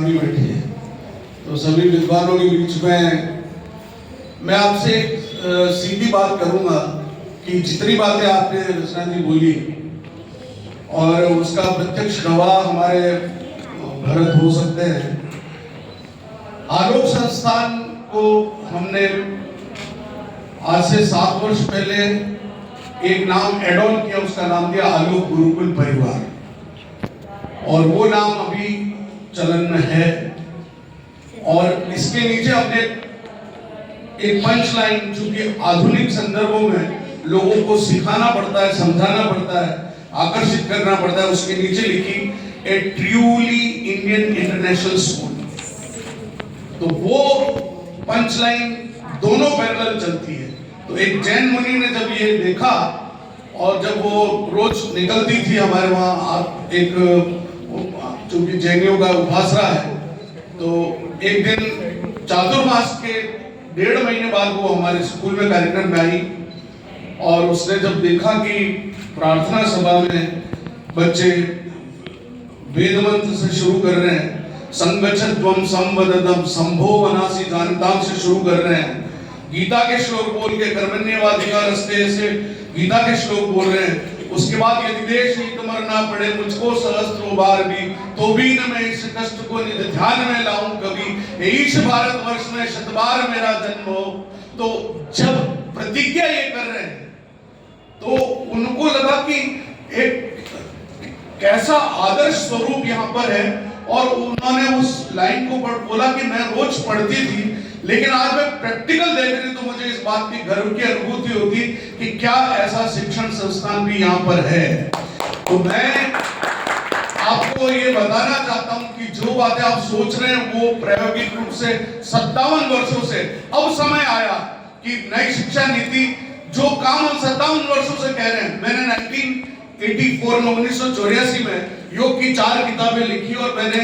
भी बैठे हैं, तो सभी विद्वानों के बीच में मैं आपसे सीधी बात करूंगा कि जितनी बातें आपने रचना जी बोली और उसका प्रत्यक्ष गवाह हमारे भरत हो सकते हैं। आलोक संस्थान को हमने आज से 7 वर्ष पहले एक नाम एड ऑन किया, उसका नाम दिया आलोक गुरुकुल परिवार, और वो नाम अभी चलन में है। और इसके नीचे हमने एक पंच लाइन, चूंकि आधुनिक संदर्भों में लोगों को सिखाना पड़ता है, समझाना पड़ता है, आकर्षित करना पड़ता है, उसके नीचे लिखी ए ट्रूली इंडियन इंटरनेशनल स्कूल। तो वो पंच लाइन दोनों पैरेलल चलती है। तो एक जैन मुनि ने जब ये देखा और जब वो रोज निकलती थी हमारे वहाँ, एक चूंकि जैनियों का उपासना है, तो एक दिन चातुर्मास के 1.5 महीने बाद वो हमारे स्कूल में कार्यक्रम में आई और उसने जब देखा कि प्रार्थना सभा में बच्चे वेद मंत्र से शुरू कर रहे हैं, संगच्छध्वम संवददम संभो वनासी जानताम से शुरू कर रहे हैं, गीता के श्लोक बोल के कर्मण्येवाधिकारस्ते से गीता के श्लोक बोल रहे हैं, उसके बाद यदि देश हित मरना पड़े मुझको सहस्त्रों बार भी, तो भी न मैं इस कष्ट को निज ध्यान में लाऊं कभी, ईश भारतवर्ष में शतबार मेरा जन्म हो। तो जब प्रतिज्ञा ये कर रहे हैं तो उनको लगा कि एक कैसा आदर्श स्वरूप यहाँ पर है, और उन्होंने उस लाइन को बोला कि मैं रोज पढ़ती थी, लेकिन आज मैं प्रैक्टिकल देख रही तो मुझे इस बात की गर्व की अनुभूति होती कि क्या ऐसा शिक्षण संस्थान भी यहाँ पर है। तो मैं आपको ये बताना चाहता हूँ कि जो बातें आप सोच रहे हैं वो प्रायोगिक रूप से 57 वर्षों से अब समय आया कि नई शिक्षा नीति, जो काम हम 57 वर्षों से कह रहे हैं, मैंने 1984 में योग की 4 किताबें लिखी और मैंने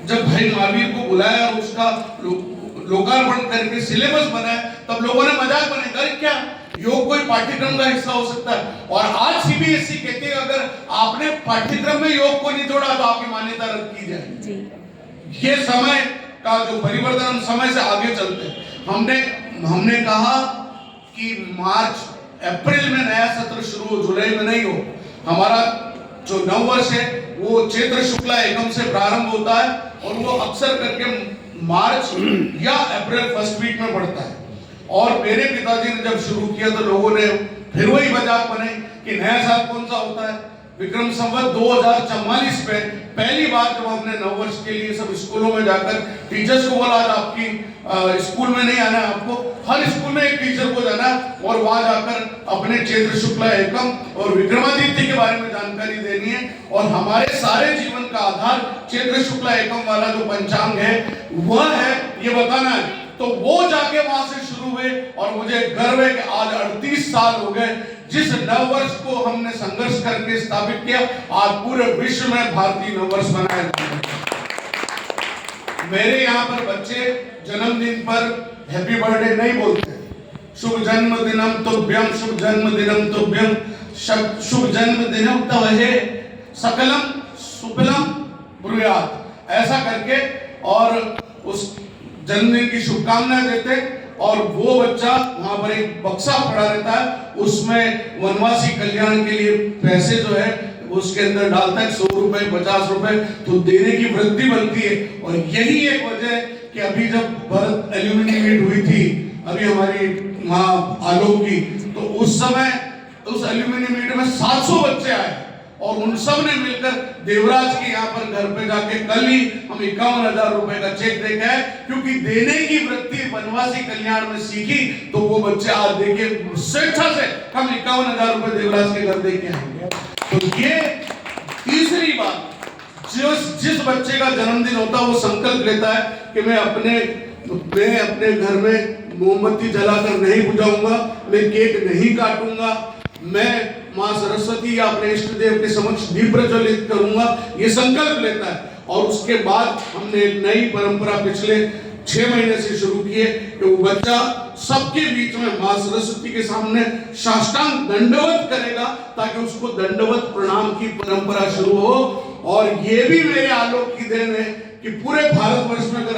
जब भाई महावीर को बुलाया और उसका लोकार्पण करके सिलेबस बनाया, तब लोगों ने मजाक बनाया, क्या योग कोई पाठ्यक्रम का हिस्सा हो सकता है। और आज सीबीएसई कहती है अगर आपने पाठ्यक्रम में योग को नहीं जोड़ा तो आपकी मान्यता रद्द की जाए। ये समय का जो परिवर्तन, हम समय से आगे चलते हैं। हमने कहा कि मार्च अप्रैल में नया सत्र शुरू हो, जुलाई में नहीं हो। हमारा जो नववर्ष है वो चैत्र शुक्ला एकम से प्रारंभ होता है और वो अक्सर करके मार्च या अप्रैल फर्स्ट वीक में पड़ता है। और मेरे पिताजी ने जब शुरू किया तो लोगों ने फिर वही मजाक बनाई कि नया साल कौन सा होता है। विक्रम संवत 2044 में पहली बार जब हमने नववर्ष के लिए सब स्कूलों में जाकर टीचर्स को बोला, आज आपकी स्कूल में नहीं आना है, आपको हर स्कूल में एक टीचर को जाना और वहां जाकर अपने चैत्र शुक्ला एकम और विक्रमादित्य के बारे में जानकारी देनी है। और हमारे सारे जीवन का आधार चैत्र शुक्ला एकम वाला जो पंचांग है वह है, ये बताना है। तो वो जाके वहां से शुरू हुए और मुझे गर्व है कि आज 38 साल हो गए जिस नववर्ष को हमने संघर्ष करके स्थापित किया, आज पूरे विश्व में भारतीय नववर्ष मनाया जाता है। मेरे यहाँ पर बच्चे जन्मदिन पर हैप्पी बर्थडे नहीं बोलते, शुभ जन्मदिनम तुभ्यम, शुभ जन्मदिनम तुभ्यम, शुभ जन्मदिनम तवहे सकलम सुफलम ब्रूयात, ऐसा करके और उस जन्मदिन की शुभकामनाएं देते। और वो बच्चा वहां पर एक बक्सा पड़ा रहता है, उसमें वनवासी कल्याण के लिए पैसे जो है उसके अंदर डालता है, 100 रुपए 50 रुपए, तो देने की वृत्ति बनती है। और यही एक वजह है कि अभी जब भरत एल्यूमिनी मीट हुई थी अभी हमारी वहां आलोक की, तो उस समय उस एल्यूमिनी मीट में 700 बच्चे आए और उन सब ने मिलकर देवराज के यहाँ पर घर पे जाके कल ही हम 51,000 रुपए का चेक देके आए, क्योंकि देने की वृत्ति वनवासी कल्याण में सीखी। तो वो बच्चे आज देखे स्वेच्छा से हम 51,000 रुपए देवराज के घर देके आएंगे। तो ये तीसरी बात, जिस बच्चे का जन्मदिन होता है वो संकल्प लेता है कि मैं अपने घर में मोमबत्ती जलाकर नहीं बुझाऊंगा, मैं केक नहीं काटूंगा, मैं मां सरस्वती या अपने इष्ट देव के समक्ष दीप प्रज्वलित करूंगा, ये संकल्प लेता है। और उसके बाद हमने एक नई परंपरा पिछले 6 महीने से शुरू किए कि वो बच्चा सबके बीच में मां सरस्वती के सामने साष्टांग दंडवत करेगा ताकि उसको दंडवत प्रणाम की परंपरा शुरू हो। और ये भी मेरे आलोक की देन है कि पूरे भारतवर्ष में अगर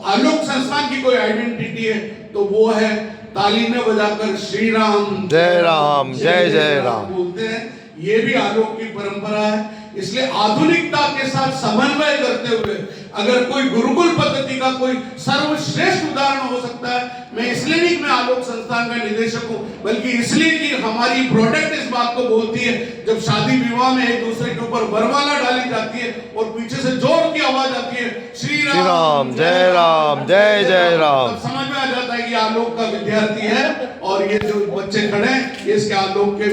आलोक संस्थान की कोई आइडेंटिटी है तो वो है तालीमें बजाकर श्री राम जय राम जय जय राम बोलते हैं। ये भी आलोक की परंपरा है। इसलिए आधुनिकता के साथ समन्वय करते हुए अगर कोई गुरुकुल पद्धति का कोई सर्वश्रेष्ठ उदाहरण हो सकता है, मैं इसलिए नहीं कि मैं आलोक संस्थान का निदेशक हूं, बल्कि इसलिए कि हमारी प्रोडक्ट इस बात को बोलती है, जब शादी विवाह में एक दूसरे के ऊपर वरमाला डाली जाती है और पीछे से जोर की आवाज आती है श्री राम जय राम जय जय राम, तब समझ में आ जाता है कि आलोक का विद्यार्थी है और ये जो बच्चे खड़े हैं ये इसके आलोक के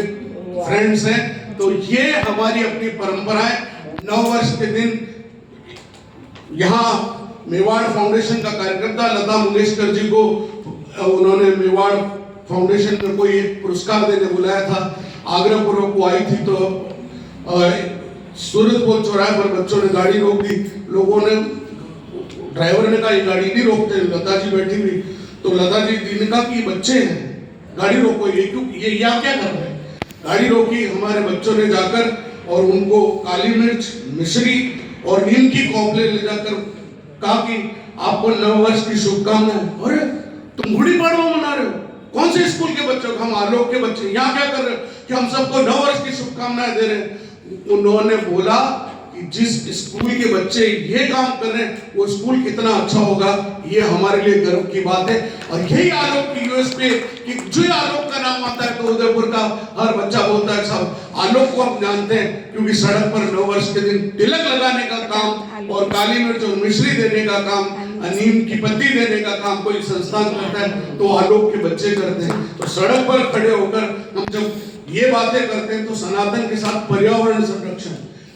फ्रेंड्स हैं। तो ये हमारी अपनी परंपरा है। 9 वर्ष के दिन यहाँ मेवाड़ फाउंडेशन का कार्यकर्ता लता मंगेशकर जी को उन्होंने मेवाड़ फाउंडेशन में कोई एक पुरस्कार देने बुलाया था। आगरा पूर्वक को आई थी तो सूरजपोल चौराहे पर बच्चों ने गाड़ी रोक दी। लोगों ने, ड्राइवर ने कहा ये गाड़ी नहीं रोकते, लता जी बैठी हुई, तो लता जी ने कहा कि बच्चे हैं गाड़ी रोको, ये क्यों, ये यहाँ क्या कर रहे हैं। गाड़ी रोकी, हमारे बच्चों ने जाकर और उनको काली मिर्च, मिश्री और नीम की कॉम्प्लेन ले जाकर कहा कि आपको 9 वर्ष की शुभकामनाएं। अरे तुम गुड़ी पड़वा मना रहे हो, कौन से स्कूल के बच्चों? हम आलोक के बच्चे, यहाँ क्या कर रहे हो कि हम सबको 9 वर्ष की शुभकामनाएं दे रहे हैं। उन्होंने बोला कि जिस स्कूल के बच्चे ये काम कर रहे हैं वो स्कूल कितना अच्छा होगा, ये हमारे लिए गर्व की बात है। और यही आलोक की यूएसपी कि जो आलोक का नाम आता है तो उदयपुर का हर बच्चा बोलता है साहब आलोक को हम जानते हैं, क्योंकि सड़क पर 9 वर्ष के दिन तिलक लगाने का काम और काली मिर्च और मिश्री देने का काम, नीम की पत्ती देने का काम कोई संस्थान करता है तो आलोक के बच्चे करते हैं। तो सड़क पर खड़े होकर हम जब ये बातें करते हैं तो सनातन के साथ पर्यावरण संरक्षण,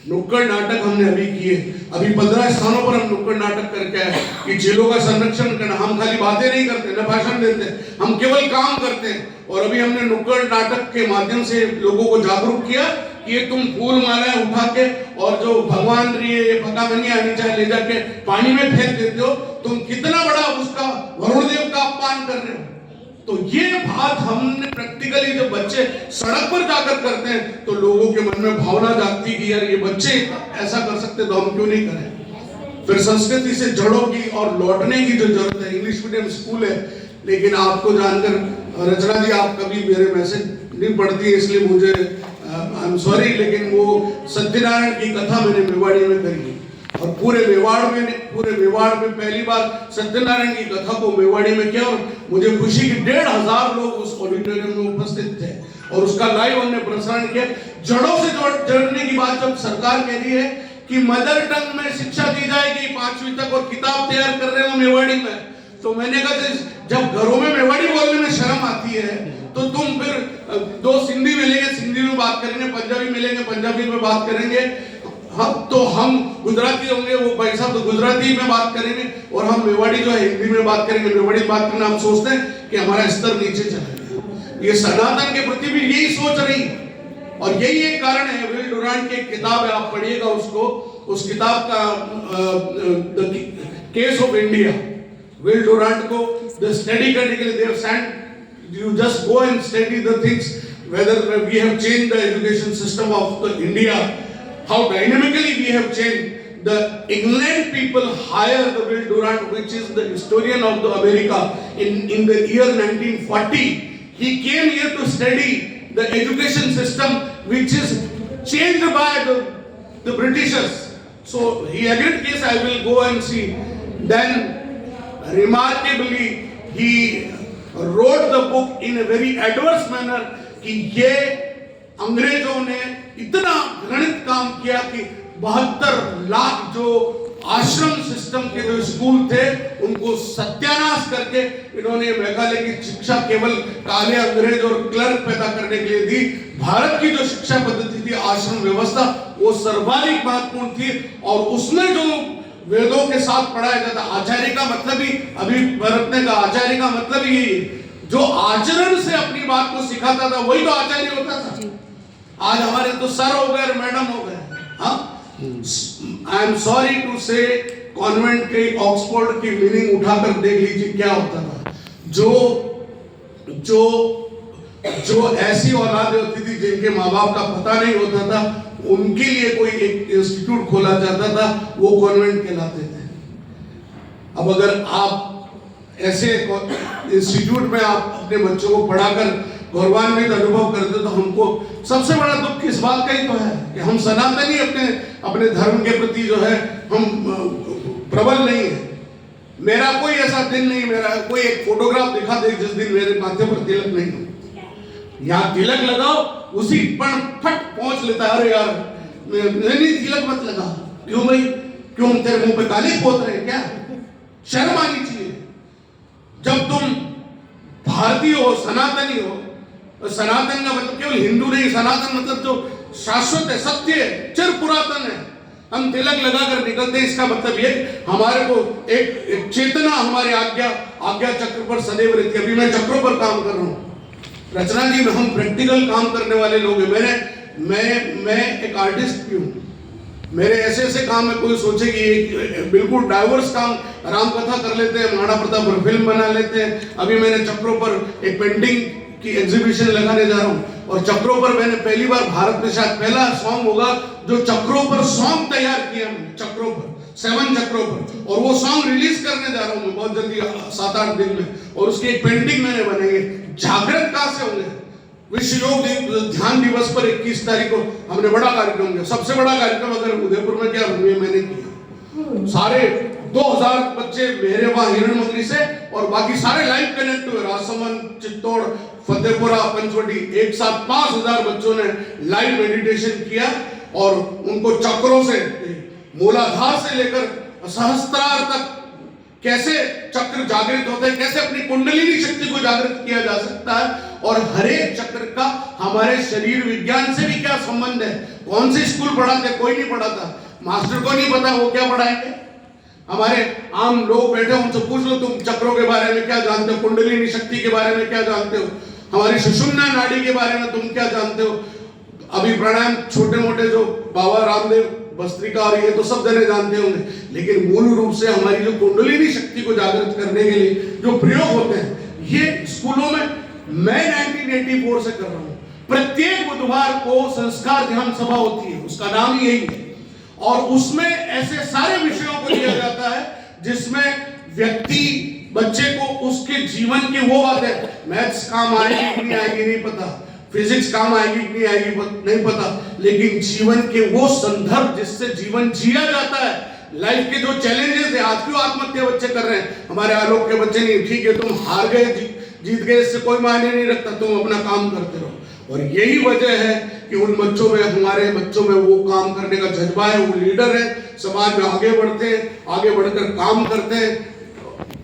नुक्कड़ नाटक हमने अभी किए, अभी 15 स्थानों पर हम नुक्कड़ नाटक करके आए कि जेलों का संरक्षण करना। हम खाली बातें नहीं करते, न भाषण देते, हम केवल काम करते हैं। और अभी हमने नुक्कड़ नाटक के माध्यम से लोगों को जागरूक किया कि ये तुम फूल मालाएं उठा के और जो भगवान पकामनी आनी चाहे ले जाके पानी में फेंक देते हो, तुम कितना बड़ा उसका वरुण देव का अपमान कर रहे हो। तो ये बात हमने प्रैक्टिकली जब बच्चे सड़क पर जाकर करते हैं तो लोगों के मन में भावना जागती कि यार ये बच्चे ऐसा कर सकते तो हम क्यों नहीं करें। फिर संस्कृति से जड़ों की और लौटने की जो जरूरत है। इंग्लिश मीडियम स्कूल है, लेकिन आपको जानकर रचना जी आप कभी मेरे मैसेज नहीं पढ़ती है इसलिए मुझे आई एम सॉरी, लेकिन वो सत्यनारायण की कथा मैंने मेवाड़ी में करी और पूरे मेवाड़ में पहली बार सत्यनारायण की कथा को मेवाड़ी में किया और मुझे खुशी की 1,500 लोग उस ऑडिटोरियम में उपस्थित थे और उसका लाइव हमने प्रसारण किया। जड़ों से जोड़ने की बात जब सरकार कह रही है कि मदर टंग में शिक्षा दी जाएगी 5वीं तक और किताब तैयार कर रहे हो मेवाड़ी में, तो मैंने कहा जब घरों में मेवाड़ी बोलने में शर्म आती है तो तुम फिर 2 सिंधी मिलेंगे सिंधी में बात करेंगे, पंजाबी मिलेंगे पंजाबी में बात करेंगे, तो हम गुजराती होंगे वो भाई साहब तो गुजराती में बात करेंगे और हम मेवाड़ी जो है हिंदी में बात करेंगे। मेवाड़ी बात करना हम सोचते हैं कि हमारा स्तर नीचे चला गया। ये सनातन के प्रति भी यही सोच रही और यही एक कारण है। विल डुरांट की एक किताब है, आप पढ़िएगा उसको, उस किताब का case of India, Will Durant को द स्टडी करने के लिए they have sent you just go and study the things whether we have changed the education system of the India, how dynamically we have changed. The England people hire the Will Durant, which is the historian of the America, in the year 1940. He came here to study the education system which is changed by the Britishers. So he agreed, yes, I will go and see. Then remarkably he wrote the book in a very adverse manner कि ये अंग्रेजों ने इतना घृणित काम किया कि 72 लाख जो आश्रम सिस्टम के जो स्कूल थे उनको सत्यानाश करके इन्होंने मेघालय की शिक्षा केवल काले अंग्रेज और क्लर्क पैदा करने के लिए दी। भारत की जो शिक्षा पद्धति थी आश्रम व्यवस्था वो सर्वाधिक महत्वपूर्ण थी और उसमें जो वेदों के साथ पढ़ाया जाता, आचार्य का मतलब ही अभी भरत ने कहा, आचार्य का मतलब ही जो आचरण से अपनी बात को सिखाता था वही तो आचार्य होता था। आज हमारे तो सर हो गए मैडम हो गए। आई एम सॉरी टू से कॉन्वेंट के ऑक्सफोर्ड की मीनिंग उठाकर देख लीजिए क्या होता था। जो ऐसी औलादें होती थी जिनके माँ बाप का पता नहीं होता था उनके लिए कोई एक इंस्टीट्यूट खोला जाता था, वो कॉन्वेंट कहलाते थे। अब अगर आप ऐसे इंस्टीट्यूट में आप अपने बच्चों को पढ़ाकर गौरवान्वित अनुभव करते तो हमको सबसे बड़ा दुख इस बात का ही तो है कि हम सनातनी अपने धर्म के प्रति जो है हम प्रबल नहीं है। मेरा कोई ऐसा दिन नहीं, मेरा कोई एक फोटोग्राफ दिखा दे जिस दिन मेरे माथे पर तिलक नहीं हो। यहाँ तिलक लगाओ, उसी पण फट पहुंच लेता है, अरे यार नहीं तिलक मत लगा। क्यों भाई, क्यों तेरे मुंह पे काली पोत रहे क्या? शर्म आनी चाहिए। जब तुम भारतीय हो, सनातनी हो, सनातन का मतलब केवल हिंदू नहीं, सनातन मतलब जो शाश्वत है, सत्य है, चिर पुरातन है। हम तिलक लगाकर निकलते हैं, इसका मतलब ये हमारे को एक चेतना हमारे आज्ञा चक्र पर सदैव रहती है। अभी मैं चक्रों पर काम कर रहा हूँ रचना जी, में हम प्रैक्टिकल काम करने वाले लोग हैं। मैं एक आर्टिस्ट भी हूँ। मेरे ऐसे काम में कोई सोचे कि एक बिल्कुल डाइवर्स काम, रामकथा कर लेते हैं, महाराणा प्रताप पर फिल्म बना लेते हैं। अभी मैंने चक्रों पर एक पेंटिंग की एग्जीबिशन लगाने जा रहा हूँ, और चक्रों पर मैंने पहली बार भारत में शायद पहला सॉन्ग होगा जो चक्रों पर सॉन्ग तैयार किया मैंने, चक्रों पर 7 चक्रों पर, और वो सॉन्ग रिलीज करने जा रहा हूँ मैं बहुत जल्दी 7-8 दिन में। और उसकी एक पेंटिंग मैंने बनाई है। जागृत कहाँ से होंगे? विश्व योग ध्यान दिवस पर 21 तारीख को हमने बड़ा कार्यक्रम किया। सबसे बड़ा कार्यक्रम अगर उदयपुर में क्या मैंने किया, सारे 2000 बच्चे मेरे वहां हिरणमंगरी से, और बाकी सारे लाइव कनेक्ट हुए। राजसमंद, चित्तौड़, फतेहपुरा, पंचवटी, एक साथ 5000 बच्चों ने लाइव मेडिटेशन किया, और उनको चक्रों से, मूलाधार से लेकर सहस्त्रार तक कैसे चक्र जागृत होते हैं, कैसे अपनी कुंडलिनी शक्ति को जागृत किया जा सकता है, और हर एक चक्र का हमारे शरीर विज्ञान से भी क्या संबंध है। कौन से स्कूल पढ़ाते? कोई नहीं पढ़ाता। मास्टर को नहीं पता वो क्या पढ़ाएंगे। हमारे आम लोग बैठे, उनसे पूछ लो तुम चक्रों के बारे में क्या जानते हो, कुंडलिनी शक्ति के बारे में क्या जानते हो, हमारी सुषुम्ना नाड़ी के बारे में तुम क्या जानते हो। अभी प्राणायाम छोटे मोटे जो बाबा रामदेव, भस्त्रिका और ये तो सब जने जानते होंगे, लेकिन मूल रूप से हमारी जो कुंडलिनी शक्ति को जागृत करने के लिए जो प्रयोग होते हैं, ये स्कूलों में मैं 1984 से कर रहा हूँ। प्रत्येक बुधवार को संस्कार ध्यान सभा होती है, उसका नाम ही यही है, और उसमें ऐसे सारे विषयों को लिया जाता है जिसमें व्यक्ति, बच्चे को उसके जीवन की वो बातें, मैथ्स काम आएगी कि नहीं आएगी नहीं पता, फिजिक्स काम आएगी कि नहीं आएगी नहीं पता, लेकिन जीवन के वो संदर्भ जिससे जीवन जिया जाता है, लाइफ के जो चैलेंजेस है। आज क्यों आत्महत्या बच्चे कर रहे हैं? हमारे आलोक के बच्चे नहीं, ठीक है तुम हार गए, जीत गए, इससे कोई मायने नहीं रखता, तुम अपना काम करते रहो। और यही वजह है कि उन बच्चों में, हमारे बच्चों में वो काम करने का जज्बा है, वो लीडर है, समाज में आगे बढ़ते हैं, आगे बढ़कर काम करते हैं।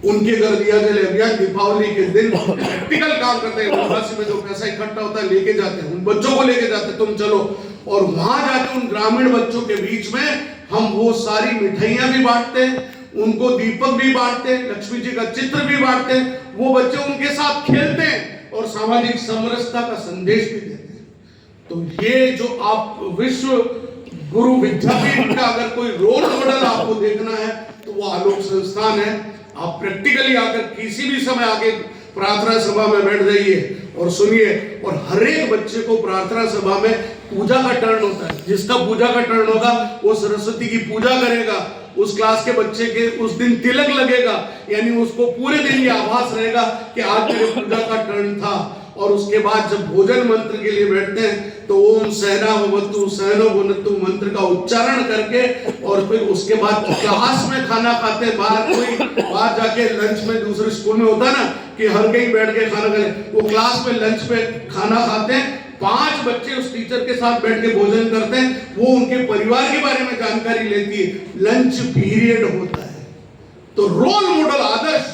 उनके घर दिया जले अभियान दीपावली के दिन प्रैक्टिकल काम करते हैं। वाराणसी में जो पैसा इकट्ठा होता है लेके जाते हैं, उन बच्चों को लेके जाते हैं, तुम चलो, और वहां जाके उन ग्रामीण बच्चों के बीच में हम वो सारी मिठाइयां भी बांटते हैं, उनको दीपक भी बांटते हैं, लक्ष्मी जी का चित्र भी बांटते हैं, वो बच्चे उनके साथ खेलते हैं और सामाजिक समरसता का संदेश भी देते हैं। तो ये जो आप विश्व गुरु विद्यापीठ का अगर कोई रोल मॉडल आपको देखना है तो वो आलोक संस्थान है। आप प्रैक्टिकली आकर किसी भी समय आगे प्रार्थना सभा में बैठ जाइए और सुनिए, और हर एक बच्चे को प्रार्थना सभा में पूजा का टर्न होता है। जिसका पूजा का टर्न होगा वो सरस्वती की पूजा करेगा। उस क्लास के बच्चे के उस दिन तिलक लगेगा, यानी उसको पूरे दिन ये आभास रहेगा कि आज मेरे पूजा का टर्न था। और उसके बाद जब भोजन मंत्र के लिए बैठते हैं तो ओम सहना भवतु सहनो भुनतु मंत्र का उच्चारण करके, और फिर उसके बाद क्लास में खाना खाते हैं। बाहर जाके लंच में, दूसरे स्कूल में होता है ना कि हर कहीं बैठ के खाना खाते, वो क्लास में लंच पे खाना खाते हैं। 5 बच्चे उस टीचर के साथ बैठ के भोजन करते हैं, वो उनके परिवार के बारे में जानकारी लेती है। लंच पीरियड होता है। तो रोल मॉडल, आदर्श,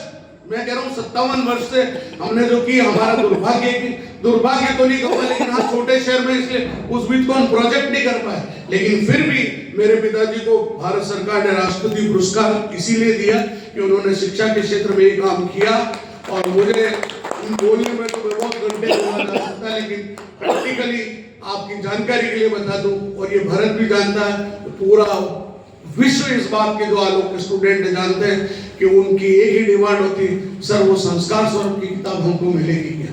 मैं कह रहा हूँ 57 वर्ष से हमने जो की, हमारा दुर्भाग्य तो नहीं कहूँगा, लेकिन हाँ छोटे शहर में इसलिए उस बीच को हम प्रोजेक्ट नहीं कर पाए। लेकिन फिर भी मेरे पिताजी को भारत सरकार ने राष्ट्रपति पुरस्कार इसीलिए दिया कि उन्होंने शिक्षा के क्षेत्र में ये काम किया। और मुझे बोलने में तो बहुत घंटे बोला जा सकता है, लेकिन प्रैक्टिकली आपकी जानकारी के लिए बता दूं, और ये भारत भी जानता है, पूरा विश्व इस बात के, जो आलोक के स्टूडेंट जानते हैं कि उनकी एक ही डिमांड होती, सर वो संस्कार सौरभ की किताब हमको मिलेगी क्या।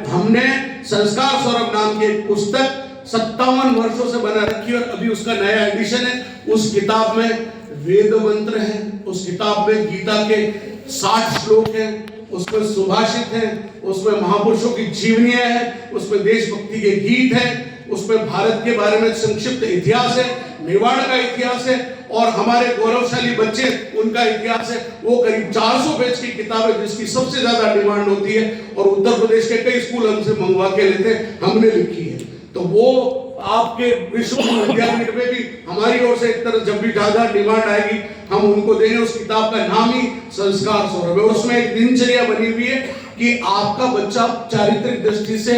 हमने संस्कार सौरभ नाम की एक पुस्तक 57 वर्षों से बना रखी, और अभी उसका नया एडिशन है। उस किताब में वेद मंत्र हैं, उस किताब में गीता के 60 श्लोक हैं, उसमें सुभाषित हैं, उसमें महापुरुषों की जीवनियां हैं, उसमें देशभक्ति के गीत हैं, उसमें भारत के बारे में संक्षिप्त इतिहास है, मेवाड़ का इतिहास है और हमारे गौरवशाली बच्चे उनका इतिहास है। वो करीब 400 पेज की किताब है जिसकी सबसे ज्यादा डिमांड होती है और उत्तर प्रदेश के कई स्कूल हमसे मंगवा के लेते हैं, हमने लिखी है। तो वो आपके विश्व विद्यापीठ में भी हमारी ओर से एक तरह जब भी ज्यादा डिमांड आएगी हम उनको देंगे। उस किताब का नाम ही संस्कार सौरभ है। उसमें एक दिनचर्या बनी हुई है कि आपका बच्चा चारित्रिक दृष्टि से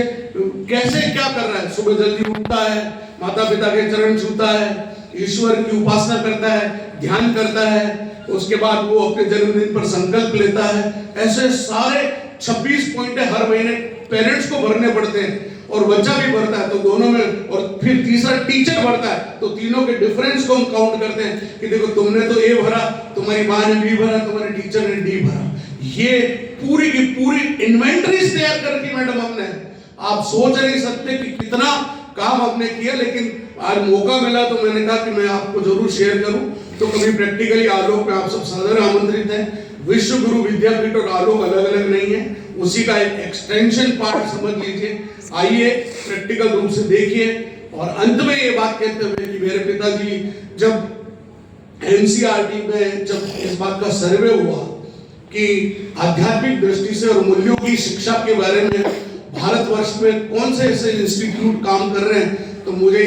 कैसे क्या कर रहा है। सुबह जल्दी उठता है, माता पिता के चरण छूता है, ईश्वर की उपासना करता है, ध्यान करता है, उसके बाद वो अपने जन्मदिन पर संकल्प लेता है। ऐसे सारे 26 पॉइंट हर महीने पेरेंट्स को भरने पड़ते हैं और बच्चा भी भरता है, तो दोनों में, और फिर तीसरा टीचर भरता है, तो तीनों के डिफरेंस को हम काउंट करते हैं कि देखो तुमने तो ए भरा, तुम्हारी माँ ने बी भरा, तुम्हारे टीचर ने डी भरा। ये पूरी की पूरी इन्वेंटरीज तैयार करके मैडम हमने, आप सोच नहीं सकते कि कितना काम हमने किया। लेकिन आज मौका मिला तो मैंने कहा कि मैं आपको जरूर शेयर करूं। तो कभी प्रैक्टिकली आलोक में आप सब सादर आमंत्रित हैं। विश्व गुरु विद्यापीठ और आलोक अलग अलग नहीं है, उसी का एक एक्सटेंशन पार्ट समझ लीजिए। आइए प्रैक्टिकल रूप से देखिए। और अंत में ये बात कहते हुए कि मेरे पिताजी जब एनसीईआरटी में जब इस बात का सर्वे हुआ कि आध्यात्मिक दृष्टि से और मूल्यों की शिक्षा के बारे में भारतवर्ष में कौन से ऐसे इंस्टीट्यूट काम कर रहे हैं, तो मुझे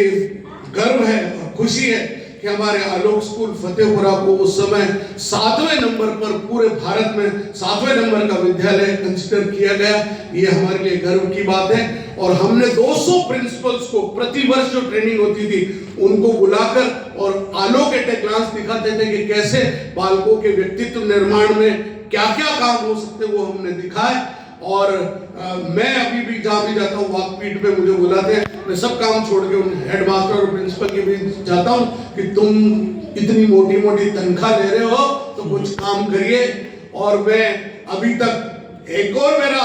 गर्व है और खुशी है कि हमारे आलोक स्कूल फतेहपुरा को उस समय 7वें नंबर पर पूरे भारत में 7वें नंबर का विद्यालय कंसिडर किया गया। ये हमारे लिए गर्व की बात है। और हमने 200 प्रिंसिपल्स को प्रतिवर्ष जो ट्रेनिंग होती थी उनको बुलाकर और आलोक एट ए ग्लांस दिखाते थे कि कैसे बालकों के व्यक्तित्व निर्माण में क्या क्या काम हो सकते, वो हमने दिखाए। और मैं अभी भी जहाँ भी जाता हूँ वाकपीठ पे मुझे बुलाते हैं, मैं सब काम छोड़ के उन हेडमास्टर और प्रिंसिपल के बीच जाता हूँ कि तुम इतनी मोटी मोटी तनख्वाह ले रहे हो तो कुछ काम करिए। और मैं अभी तक एक और मेरा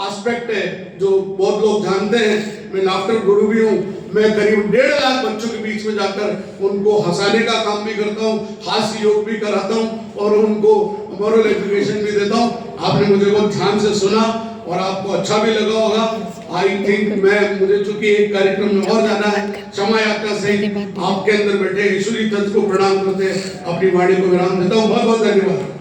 एस्पेक्ट है जो बहुत लोग जानते हैं, मैं लाफ्टर गुरु भी हूँ। मैं करीब 1.5 लाख बच्चों के बीच में जाकर उनको हंसाने का काम भी करता हूँ, हास्य योग भी कराता हूँ और उनको मोरल एजुकेशन भी देता हूँ। आपने मुझे बहुत ध्यान से सुना और आपको अच्छा भी लगा होगा। आई थिंक मुझे चूंकि एक कार्यक्रम में और जाना है, क्षमा यात्रा से आपके अंदर बैठे ईश्वरी तत्व को प्रणाम करते अपनी वाणी को विराम देता हूँ। बहुत बहुत धन्यवाद।